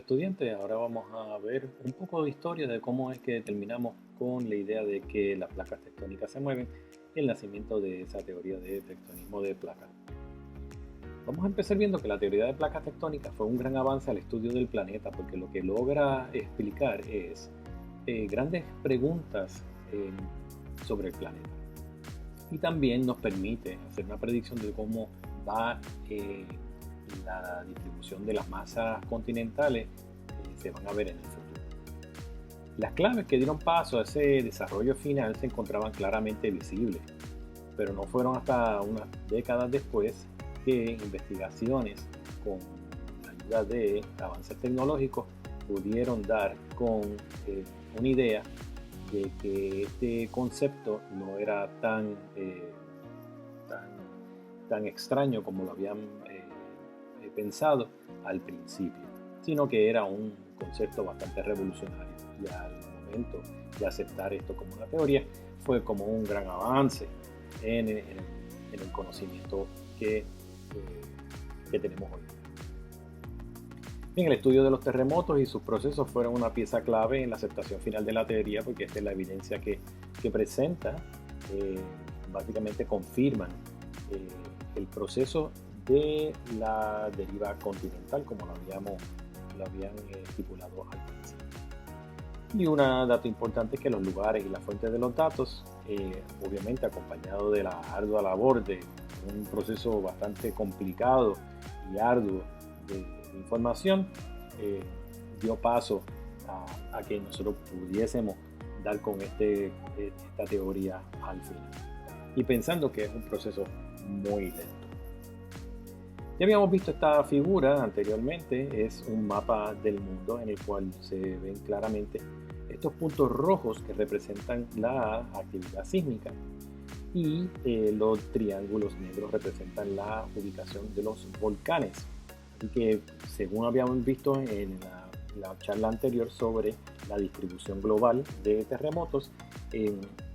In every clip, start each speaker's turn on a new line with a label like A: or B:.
A: estudiantes, ahora vamos a ver un poco de historia de cómo es que terminamos con la idea de que las placas tectónicas se mueven y el nacimiento de esa teoría de tectonismo de placas. Vamos a empezar viendo que la teoría de placas tectónicas fue un gran avance al estudio del planeta porque lo que logra explicar es grandes preguntas eh, sobre el planeta y también nos permite hacer una predicción de cómo va la distribución de las masas continentales se van a ver en el futuro. Las claves que dieron paso a ese desarrollo final se encontraban claramente visibles, pero no fueron hasta unas décadas después que investigaciones con la ayuda de avances tecnológicos pudieron dar con una idea de que este concepto no era tan, tan extraño como lo habían pensado al principio, sino que era un concepto bastante revolucionario. Y al momento de aceptar esto como una teoría, fue como un gran avance en el conocimiento que tenemos hoy. Bien, el estudio de los terremotos y sus procesos fueron una pieza clave en la aceptación final de la teoría, porque esta es la evidencia que presenta, básicamente confirman el proceso de la deriva continental, como lo habían estipulado al principio. Y un dato importante es que los lugares y las fuentes de los datos, obviamente acompañado de la ardua labor de un proceso bastante complicado y arduo de información, dio paso a que nosotros pudiésemos dar con esta teoría al final. Y pensando que es un proceso muy lento. Ya habíamos visto esta figura anteriormente, es un mapa del mundo en el cual se ven claramente estos puntos rojos que representan la actividad sísmica y los triángulos negros representan la ubicación de los volcanes. Así que, según habíamos visto en la charla anterior sobre la distribución global de terremotos,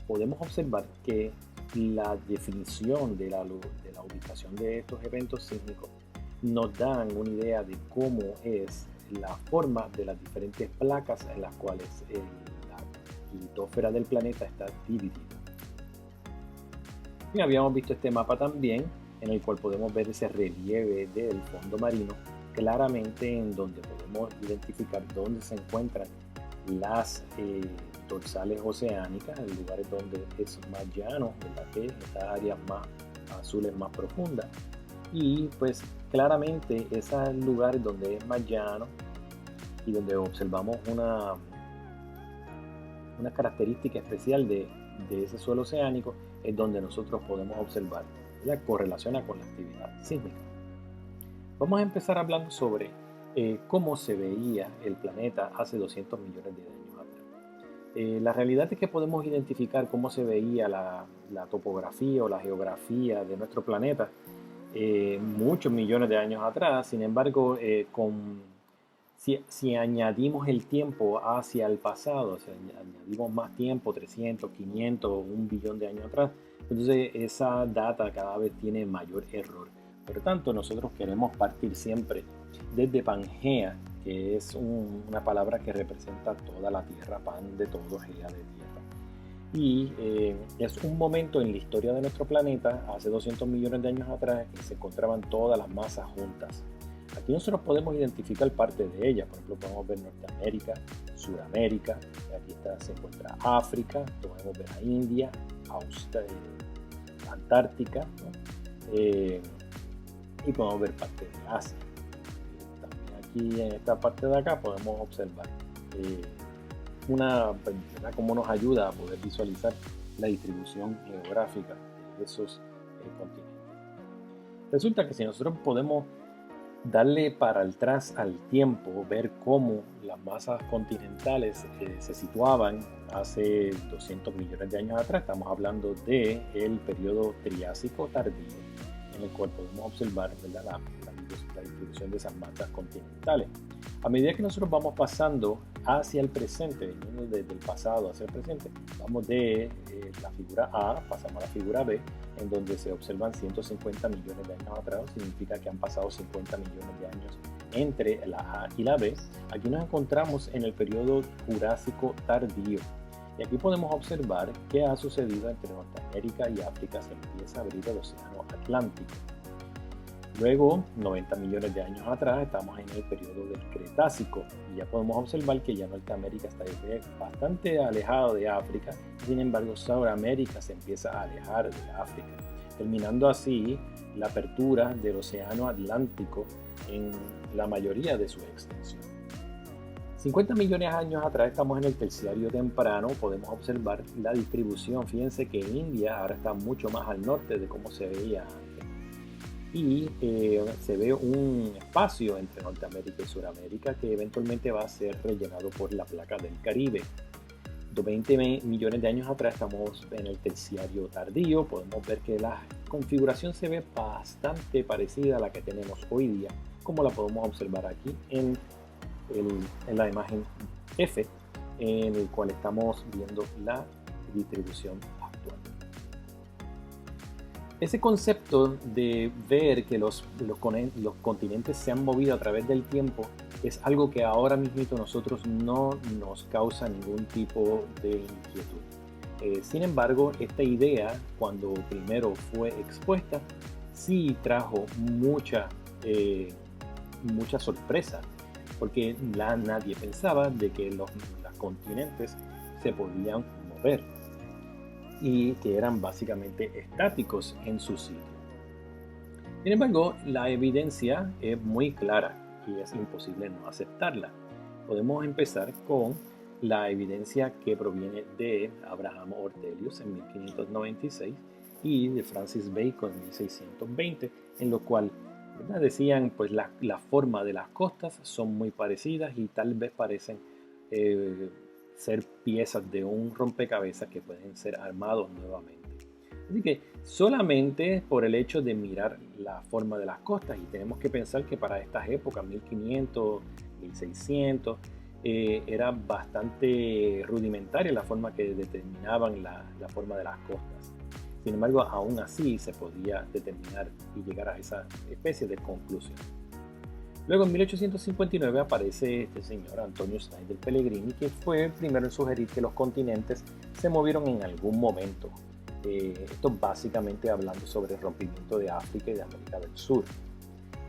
A: podemos observar que la definición de la ubicación de estos eventos sísmicos nos dan una idea de cómo es la forma de las diferentes placas en las cuales la litosfera del planeta está dividida. Y habíamos visto este mapa también, en el cual podemos ver ese relieve del fondo marino, claramente en donde podemos identificar dónde se encuentran las dorsales oceánicas, en lugares donde es más llano, ¿verdad? Que estas áreas más azules más profundas. Y pues claramente esos lugares donde es más llano y donde observamos una característica especial de ese suelo oceánico es donde nosotros podemos observar la correlación con la actividad sísmica. Vamos a empezar hablando sobre cómo se veía el planeta hace 200 millones de años atrás. La realidad es que podemos identificar cómo se veía la topografía o la geografía de nuestro planeta muchos millones de años atrás. Sin embargo, si añadimos el tiempo hacia el pasado, si añadimos más tiempo, 300, 500, 1 billón de años atrás, entonces esa data cada vez tiene mayor error. Por lo tanto, nosotros queremos partir siempre desde Pangea, que es una palabra que representa toda la tierra, pan de todo, gea de tierra. Y es un momento en la historia de nuestro planeta, hace 200 millones de años atrás, que se encontraban todas las masas juntas. Aquí nosotros podemos identificar parte de ellas. Por ejemplo, podemos ver Norteamérica, Suramérica, aquí se encuentra África, podemos ver a India, Antártica, ¿no? Y podemos ver parte de Asia. También aquí en esta parte de acá podemos observar cómo nos ayuda a poder visualizar la distribución geográfica de esos continentes. Resulta que si nosotros podemos darle para atrás al tiempo, ver cómo las masas continentales se situaban hace 200 millones de años atrás, estamos hablando del periodo Triásico tardío, en el cual podemos observar, ¿verdad?, la distribución de esas masas continentales. A medida que nosotros vamos pasando hacia el presente, viniendo desde el pasado hacia el presente, vamos de la figura A, pasamos a la figura B, en donde se observan 150 millones de años atrás, significa que han pasado 50 millones de años entre la A y la B, aquí nos encontramos en el periodo Jurásico tardío. Y aquí podemos observar qué ha sucedido entre Norteamérica y África. Se empieza a abrir el océano Atlántico. Luego, 90 millones de años atrás, estamos en el periodo del Cretácico y ya podemos observar que ya Norteamérica está bastante alejado de África. Sin embargo, Sudamérica se empieza a alejar de África, terminando así la apertura del océano Atlántico en la mayoría de su extensión. 50 millones de años atrás estamos en el terciario temprano, podemos observar la distribución. Fíjense que India ahora está mucho más al norte de cómo se veía antes. Y se ve un espacio entre Norteamérica y Sudamérica que eventualmente va a ser rellenado por la placa del Caribe. 20 millones de años atrás estamos en el terciario tardío. Podemos ver que la configuración se ve bastante parecida a la que tenemos hoy día, como la podemos observar aquí en la imagen F, en el cual estamos viendo la distribución actual. Ese concepto de ver que los continentes se han movido a través del tiempo es algo que ahora mismo nosotros no nos causa ningún tipo de inquietud. Sin embargo, esta idea, cuando primero fue expuesta, sí trajo mucha sorpresa, porque nadie pensaba de que los continentes se podían mover y que eran básicamente estáticos en su sitio. Sin embargo, la evidencia es muy clara y es imposible no aceptarla. Podemos empezar con la evidencia que proviene de Abraham Ortelius en 1596 y de Francis Bacon en 1620, en lo cual decían pues la forma de las costas son muy parecidas y tal vez parecen ser piezas de un rompecabezas que pueden ser armados nuevamente. Así que solamente por el hecho de mirar la forma de las costas, y tenemos que pensar que para estas épocas, 1500, 1600, era bastante rudimentaria la forma que determinaban la forma de las costas. Sin embargo, aún así se podía determinar y llegar a esa especie de conclusión. Luego, en 1859, aparece este señor Antonio Snyder Pellegrini, que fue el primero en sugerir que los continentes se movieron en algún momento. Esto básicamente hablando sobre el rompimiento de África y de América del Sur.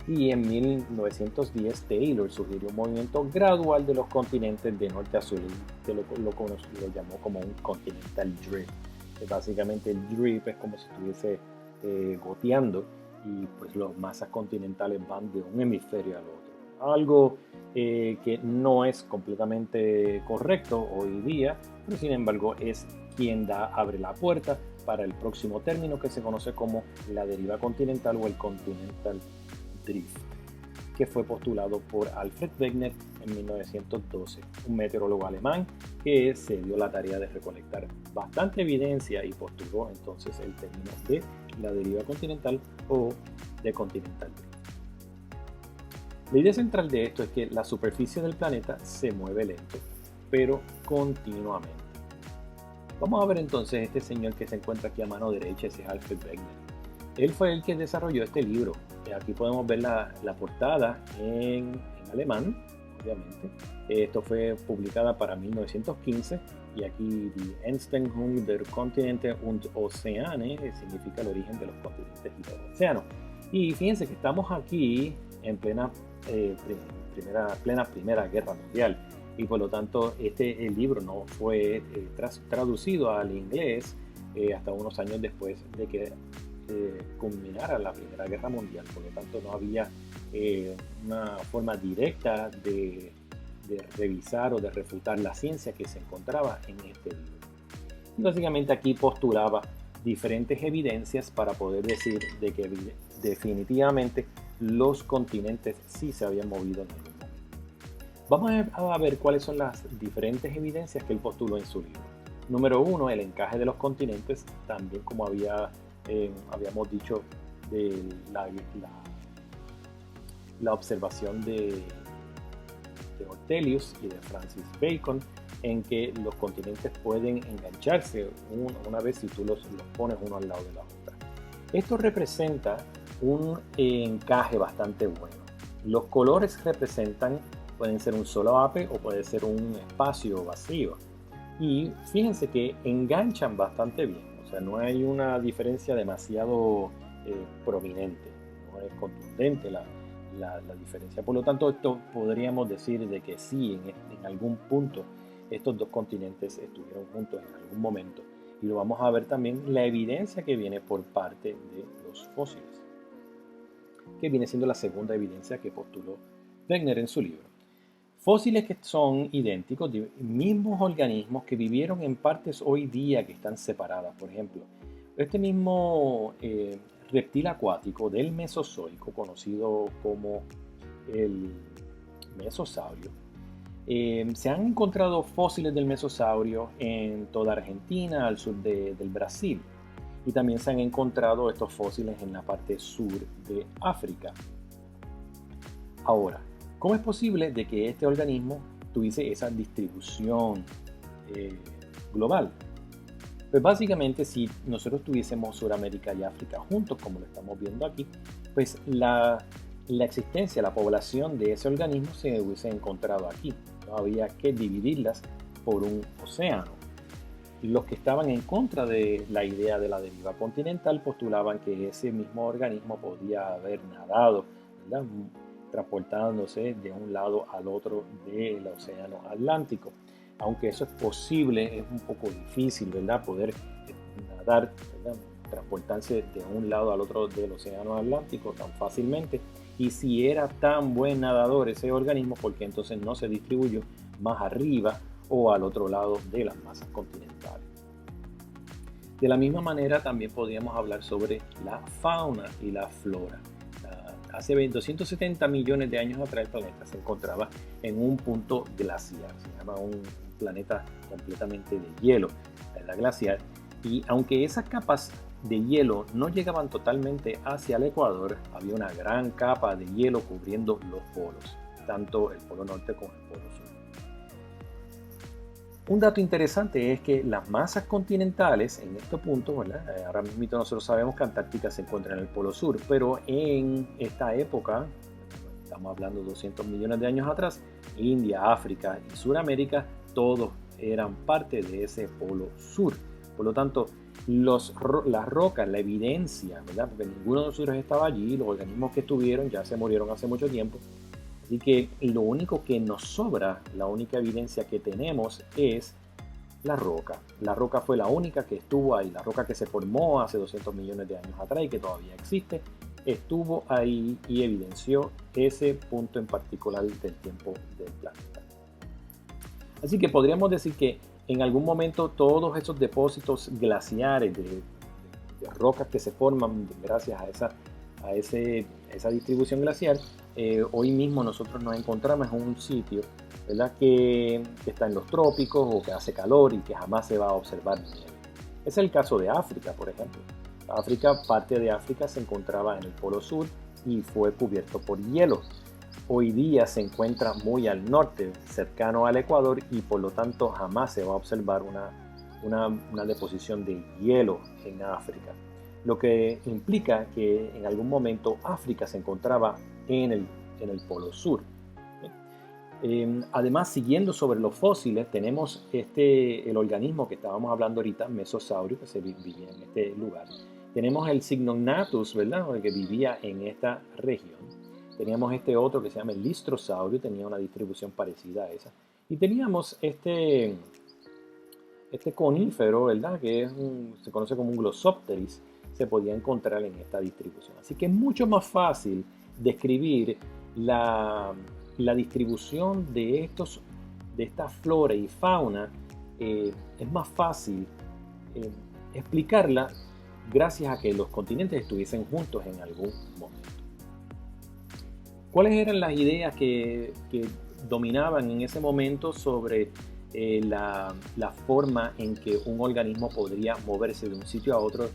A: Y en 1910, Taylor sugirió un movimiento gradual de los continentes de norte a sur, que lo llamó como un continental drift. Básicamente el drift es como si estuviese goteando, y pues las masas continentales van de un hemisferio al otro. Algo que no es completamente correcto hoy día, pero sin embargo es quien abre la puerta para el próximo término que se conoce como la deriva continental o el continental drift, que fue postulado por Alfred Wegener en 1912, un meteorólogo alemán que se dio la tarea de recolectar bastante evidencia y postuló entonces el término de la deriva continental o de continental drift. La idea central de esto es que la superficie del planeta se mueve lento, pero continuamente. Vamos a ver entonces este señor que se encuentra aquí a mano derecha, ese es Alfred Wegener. Él fue el que desarrolló este libro. Aquí podemos ver la portada en alemán, obviamente. Esto fue publicada para 1915 y aquí Die Entstehung der Kontinente und Ozeane significa el origen de los continentes y los océanos. Y fíjense que estamos aquí en plena Primera Guerra Mundial y por lo tanto el libro no fue traducido al inglés hasta unos años después de que culminara la Primera Guerra Mundial. Por lo tanto no había una forma directa de revisar o de refutar la ciencia que se encontraba en este libro. Y básicamente aquí postulaba diferentes evidencias para poder decir de que definitivamente los continentes sí se habían movido en algún momento. Vamos a ver cuáles son las diferentes evidencias que él postuló en su libro. Número 1, el encaje de los continentes, también como habíamos dicho de la observación de Ortelius y de Francis Bacon, en que los continentes pueden engancharse una vez si tú los pones uno al lado de la otra. Esto representa un encaje bastante bueno. Los colores representan, pueden ser un solo ape o puede ser un espacio vacío. Y fíjense que enganchan bastante bien, o sea, no hay una diferencia demasiado prominente, no es contundente la diferencia. Por lo tanto, esto podríamos decir de que sí, en algún punto estos dos continentes estuvieron juntos en algún momento. Y lo vamos a ver también la evidencia que viene por parte de los fósiles, que viene siendo la segunda evidencia que postuló Wegener en su libro. Fósiles que son idénticos, mismos organismos que vivieron en partes hoy día que están separadas. Por ejemplo, este mismo reptil acuático del Mesozoico, conocido como el mesosaurio, se han encontrado fósiles del mesosaurio en toda Argentina, al sur del Brasil. Y también se han encontrado estos fósiles en la parte sur de África. Ahora, ¿cómo es posible de que este organismo tuviese esa distribución global? Pues básicamente si nosotros tuviésemos Sudamérica y África juntos, como lo estamos viendo aquí, pues la existencia, la población de ese organismo se hubiese encontrado aquí. No había que dividirlas por un océano. Los que estaban en contra de la idea de la deriva continental postulaban que ese mismo organismo podía haber nadado, ¿verdad?, transportándose de un lado al otro del océano Atlántico. Aunque eso es posible, es un poco difícil, ¿verdad?, poder nadar, ¿verdad?, transportarse de un lado al otro del océano Atlántico tan fácilmente. Y si era tan buen nadador ese organismo, ¿por qué entonces no se distribuyó más arriba o al otro lado de las masas continentales? De la misma manera también podríamos hablar sobre la fauna y la flora. Hace 270 millones de años atrás el planeta se encontraba en un punto glaciar, se llama un planeta completamente de hielo, la glaciar, y aunque esas capas de hielo no llegaban totalmente hacia el ecuador, había una gran capa de hielo cubriendo los polos, tanto el polo norte como el polo sur. Un dato interesante es que las masas continentales en este punto, ¿verdad?, ahora mismo nosotros sabemos que Antártica se encuentra en el polo sur, pero en esta época, estamos hablando de 200 millones de años atrás, India, África y Sudamérica, todos eran parte de ese polo sur. Por lo tanto, las rocas, la evidencia, ¿verdad?, porque ninguno de nosotros estaba allí, los organismos que estuvieron ya se murieron hace mucho tiempo. Así que lo único que nos sobra, la única evidencia que tenemos es la roca. La roca fue la única que estuvo ahí, la roca que se formó hace 200 millones de años atrás y que todavía existe, estuvo ahí y evidenció ese punto en particular del tiempo del planeta. Así que podríamos decir que en algún momento todos esos depósitos glaciares de rocas que se forman gracias a esa distribución glaciar, hoy mismo nosotros nos encontramos en un sitio, ¿verdad?, que está en los trópicos o que hace calor y que jamás se va a observar nieve. Es el caso de África, por ejemplo. Parte de África se encontraba en el Polo Sur y fue cubierto por hielo. Hoy día se encuentra muy al norte, cercano al Ecuador, y por lo tanto jamás se va a observar una deposición de hielo en África. Lo que implica que en algún momento África se encontraba en el Polo Sur. Además, siguiendo sobre los fósiles, tenemos el organismo que estábamos hablando ahorita, Mesosaurio, que se vivía en este lugar. Tenemos el Cygnognathus, ¿verdad?, que vivía en esta región. Teníamos este otro que se llama el Listrosaurio, tenía una distribución parecida a esa. Y teníamos este conífero, ¿verdad?, que se conoce como un Glossopteris, se podía encontrar en esta distribución. Así que es mucho más fácil describir la distribución de esta flora y fauna, es más fácil explicarla gracias a que los continentes estuviesen juntos en algún momento. ¿Cuáles eran las ideas que dominaban en ese momento sobre la forma en que un organismo podría moverse de un sitio a otro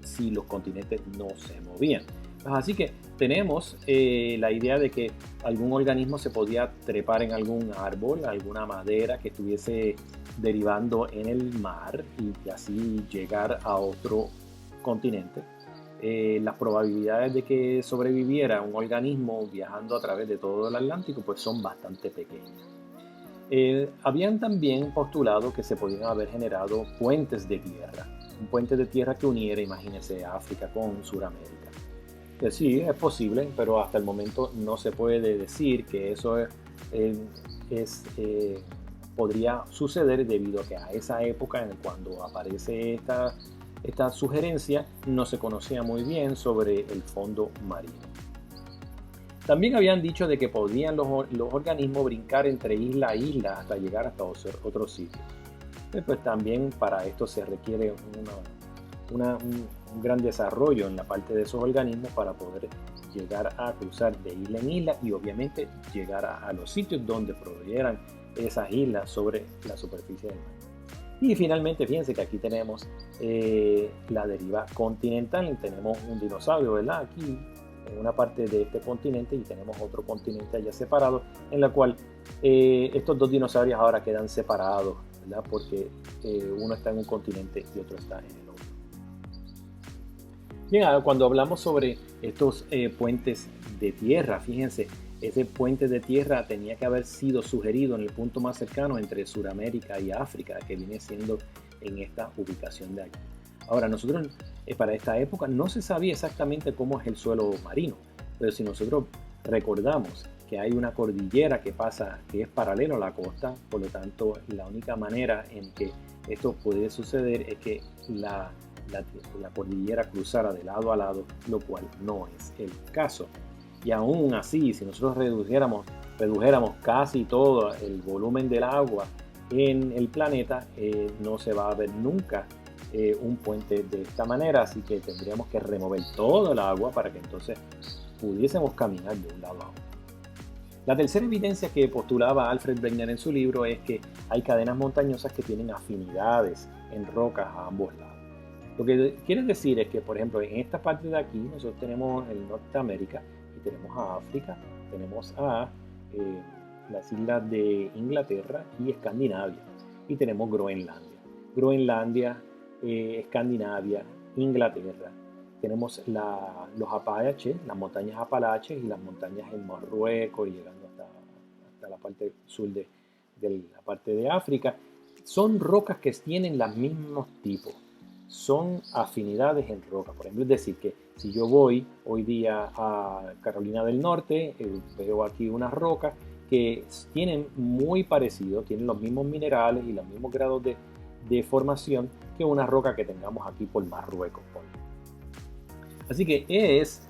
A: si los continentes no se movían? Así que tenemos la idea de que algún organismo se podía trepar en algún árbol, alguna madera que estuviese derivando en el mar y así llegar a otro continente. las probabilidades de que sobreviviera un organismo viajando a través de todo el Atlántico pues son bastante pequeñas. Habían también postulado que se podían haber generado puentes de tierra, un puente de tierra que uniera, imagínense, África con Sudamérica. Sí, es posible, pero hasta el momento no se puede decir que eso eh, es, podría suceder debido a que a esa época, cuando aparece esta sugerencia, no se conocía muy bien sobre el fondo marino. También habían dicho de que podían los organismos brincar entre isla a isla hasta llegar hasta otros sitios. Pues también para esto se requiere un gran desarrollo en la parte de esos organismos para poder llegar a cruzar de isla en isla y obviamente llegar a los sitios donde provieran esas islas sobre la superficie del mar. Y finalmente, fíjense que aquí tenemos la deriva continental. Tenemos un dinosaurio, ¿verdad? Aquí en una parte de este continente y tenemos otro continente allá separado, en la cual estos dos dinosaurios ahora quedan separados, ¿verdad? Porque uno está en un continente y otro está en el otro. Bien, cuando hablamos sobre estos puentes de tierra, fíjense, ese puente de tierra tenía que haber sido sugerido en el punto más cercano entre Sudamérica y África, que viene siendo en esta ubicación de aquí. Ahora, nosotros para esta época no se sabía exactamente cómo es el suelo marino, pero si nosotros recordamos que hay una cordillera que pasa, que es paralelo a la costa, por lo tanto, la única manera en que esto puede suceder es que la cordillera cruzara de lado a lado, lo cual no es el caso. Y aún así, si nosotros redujéramos casi todo el volumen del agua en el planeta, no se va a ver nunca un puente de esta manera, así que tendríamos que remover todo el agua para que entonces pudiésemos caminar de un lado a otro. La tercera evidencia que postulaba Alfred Wegener en su libro es que hay cadenas montañosas que tienen afinidades en rocas a ambos lados. Lo que quiere decir es que, por ejemplo, en esta parte de aquí nosotros tenemos el Norteamérica y tenemos a África, tenemos a las islas de Inglaterra y Escandinavia, y tenemos Groenlandia, Escandinavia, Inglaterra. Tenemos los Apalaches, las montañas Apalaches y las montañas en Marruecos y llegando hasta la parte sur de la parte de África. Son rocas que tienen los mismos tipos, son afinidades en roca. Por ejemplo, es decir, que si yo voy hoy día a Carolina del Norte, veo aquí unas rocas que tienen muy parecido, tienen los mismos minerales y los mismos grados de formación que una roca que tengamos aquí por Marruecos. Así que es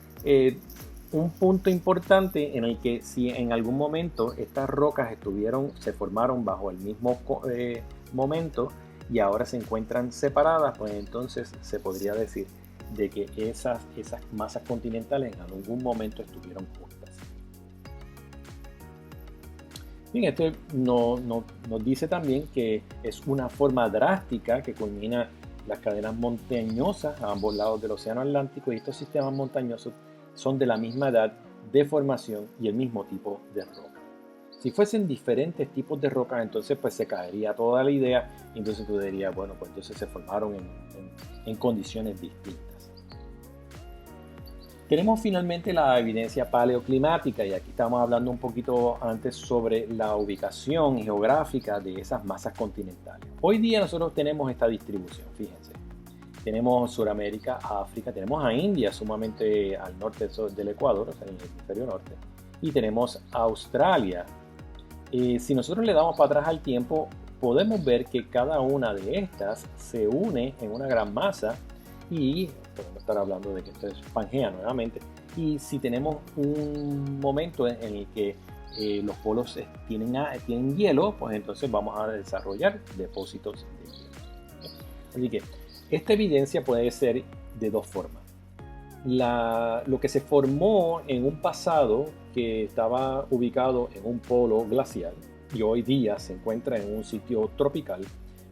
A: un punto importante en el que si en algún momento estas rocas se formaron bajo el mismo momento y ahora se encuentran separadas, pues entonces se podría decir de que esas masas continentales en algún momento estuvieron juntas. Bien, esto nos dice también que es una forma drástica que culmina las cadenas montañosas a ambos lados del Océano Atlántico, y estos sistemas montañosos son de la misma edad de formación y el mismo tipo de roca. Si fuesen diferentes tipos de rocas, entonces pues se caería toda la idea y entonces tú dirías, bueno, pues entonces se formaron en condiciones distintas. Tenemos finalmente la evidencia paleoclimática, y aquí estamos hablando un poquito antes sobre la ubicación geográfica de esas masas continentales. Hoy día nosotros tenemos esta distribución, fíjense. Tenemos Sudamérica, África, tenemos a India sumamente al norte del Ecuador, o sea, en el hemisferio norte, y tenemos Australia. Si nosotros le damos para atrás al tiempo, podemos ver que cada una de estas se une en una gran masa y podemos estar hablando de que esto es Pangea nuevamente. Y si tenemos un momento en el que los polos tienen hielo, pues entonces vamos a desarrollar depósitos de hielo. Así que esta evidencia puede ser de dos formas. Lo que se formó en un pasado que estaba ubicado en un polo glacial y hoy día se encuentra en un sitio tropical,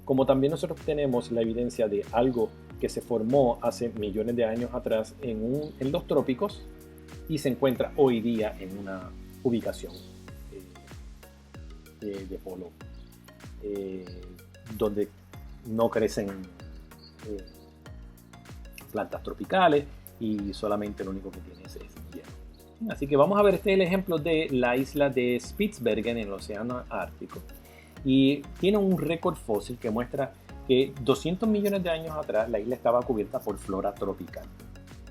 A: como también nosotros tenemos la evidencia de algo que se formó hace millones de años atrás en los trópicos y se encuentra hoy día en una ubicación de polo donde no crecen plantas tropicales y solamente lo único que tienes es hielo. Así que vamos a ver, este es el ejemplo de la isla de Spitsbergen en el océano Ártico, y tiene un récord fósil que muestra que 200 millones de años atrás la isla estaba cubierta por flora tropical.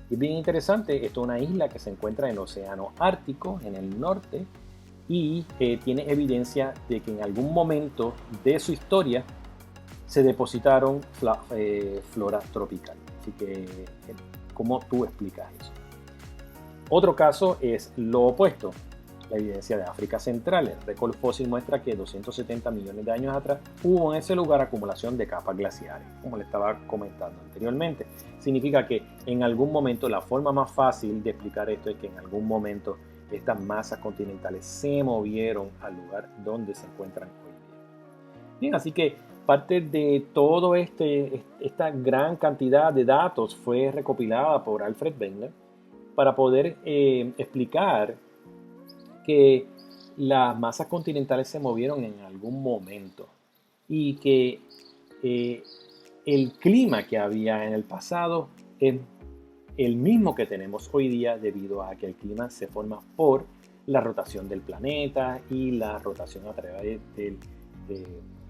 A: Y bien interesante, esto es una isla que se encuentra en el océano Ártico, en el norte, y tiene evidencia de que en algún momento de su historia se depositaron flora tropical. Así que, ¿cómo tú explicas eso? Otro caso es lo opuesto, la evidencia de África Central. El récord fósil muestra que 270 millones de años atrás hubo en ese lugar acumulación de capas glaciares, como le estaba comentando anteriormente. Significa que en algún momento, la forma más fácil de explicar esto es que en algún momento estas masas continentales se movieron al lugar donde se encuentran hoy día. Bien, así que parte de todo esta gran cantidad de datos fue recopilada por Alfred Wegener para poder explicar que las masas continentales se movieron en algún momento y que el clima que había en el pasado es el mismo que tenemos hoy día, debido a que el clima se forma por la rotación del planeta y la rotación a través de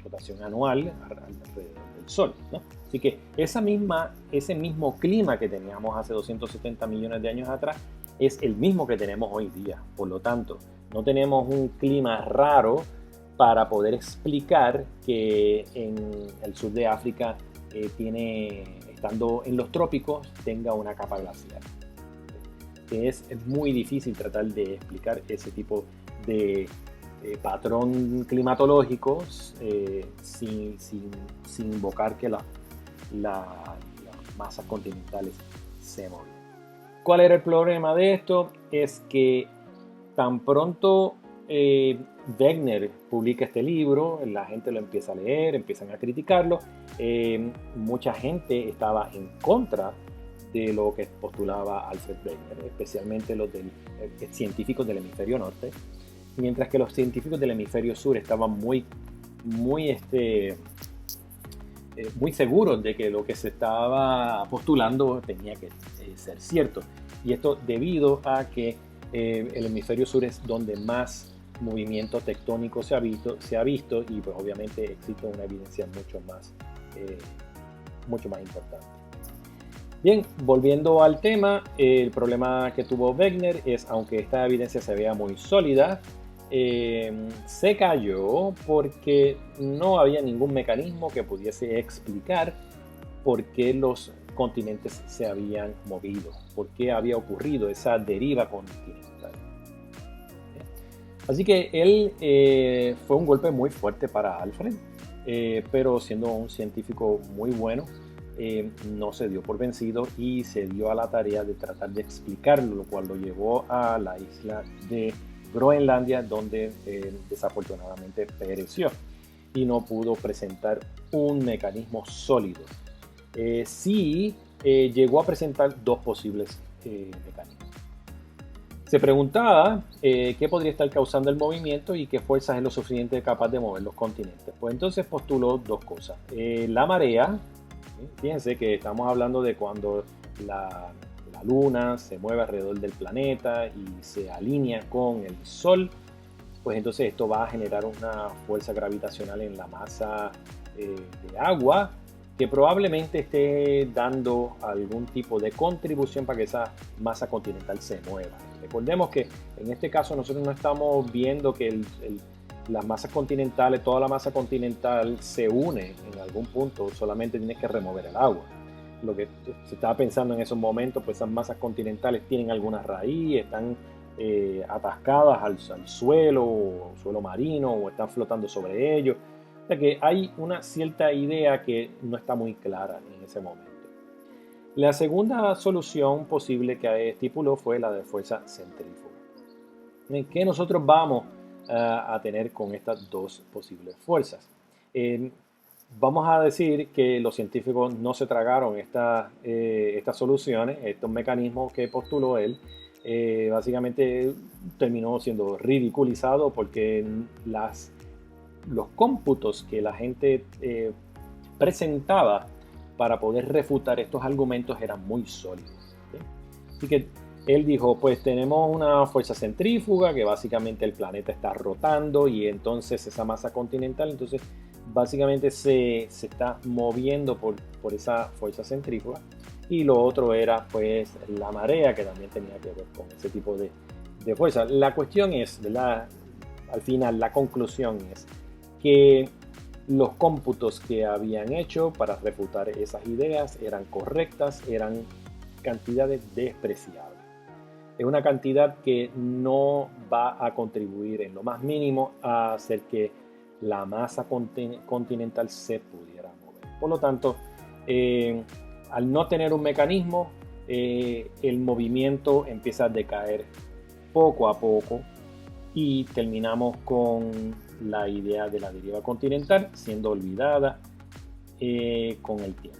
A: rotación anual alrededor del Sol, ¿no? Así que ese mismo clima que teníamos hace 270 millones de años atrás es el mismo que tenemos hoy día. Por lo tanto, no tenemos un clima raro para poder explicar que en el sur de África estando en los trópicos, tenga una capa glacial. Es muy difícil tratar de explicar ese tipo de patrón climatológico sin invocar que las masas continentales se mueven. ¿Cuál era el problema de esto? Es que tan pronto Wegener publica este libro, la gente lo empieza a leer, empiezan a criticarlo. Mucha gente estaba en contra de lo que postulaba Alfred Wegener, especialmente los científicos del hemisferio norte, mientras que los científicos del hemisferio sur estaban muy seguros de que lo que se estaba postulando tenía que ser cierto. Y esto debido a que el hemisferio sur es donde más movimiento tectónico se ha visto, y pues obviamente existe una evidencia mucho más importante. Bien, volviendo al tema, el problema que tuvo Wegener es, aunque esta evidencia se vea muy sólida, se cayó porque no había ningún mecanismo que pudiese explicar por qué los continentes se habían movido, por qué había ocurrido esa deriva continental. Así que él fue un golpe muy fuerte para Alfred, pero siendo un científico muy bueno, no se dio por vencido y se dio a la tarea de tratar de explicarlo, lo cual lo llevó a la isla de Groenlandia, donde desafortunadamente pereció y no pudo presentar un mecanismo sólido. Sí llegó a presentar dos posibles mecanismos. Se preguntaba qué podría estar causando el movimiento y qué fuerzas es lo suficiente capaz de mover los continentes. Pues entonces postuló dos cosas. La marea, fíjense que estamos hablando de cuando la Luna se mueve alrededor del planeta y se alinea con el Sol, pues entonces esto va a generar una fuerza gravitacional en la masa de agua, que probablemente esté dando algún tipo de contribución para que esa masa continental se mueva. Recordemos que en este caso nosotros no estamos viendo que las masas continentales, toda la masa continental se une en algún punto, solamente tienes que remover el agua. Lo que se estaba pensando en esos momentos, pues esas masas continentales tienen alguna raíz, están atascadas al suelo marino, o están flotando sobre ellos. O sea que hay una cierta idea que no está muy clara en ese momento. La segunda solución posible que estipuló fue la de fuerza centrífuga. ¿Qué nosotros vamos a tener con estas dos posibles fuerzas? Vamos a decir que los científicos no se tragaron estas soluciones, estos mecanismos que postuló él. Básicamente terminó siendo ridiculizado porque los cómputos que la gente presentaba para poder refutar estos argumentos eran muy sólidos, ¿sí? Así que él dijo, pues tenemos una fuerza centrífuga que básicamente el planeta está rotando y entonces esa masa continental, entonces básicamente se está moviendo por esa fuerza centrífuga. Y lo otro era pues la marea, que también tenía que ver con ese tipo de fuerza. La cuestión es, ¿verdad? Al final la conclusión es que los cómputos que habían hecho para refutar esas ideas eran correctas, eran cantidades despreciables. Es una cantidad que no va a contribuir en lo más mínimo a hacer que la masa continental se pudiera mover. Por lo tanto, al no tener un mecanismo, el movimiento empieza a decaer poco a poco y terminamos con la idea de la deriva continental siendo olvidada con el tiempo.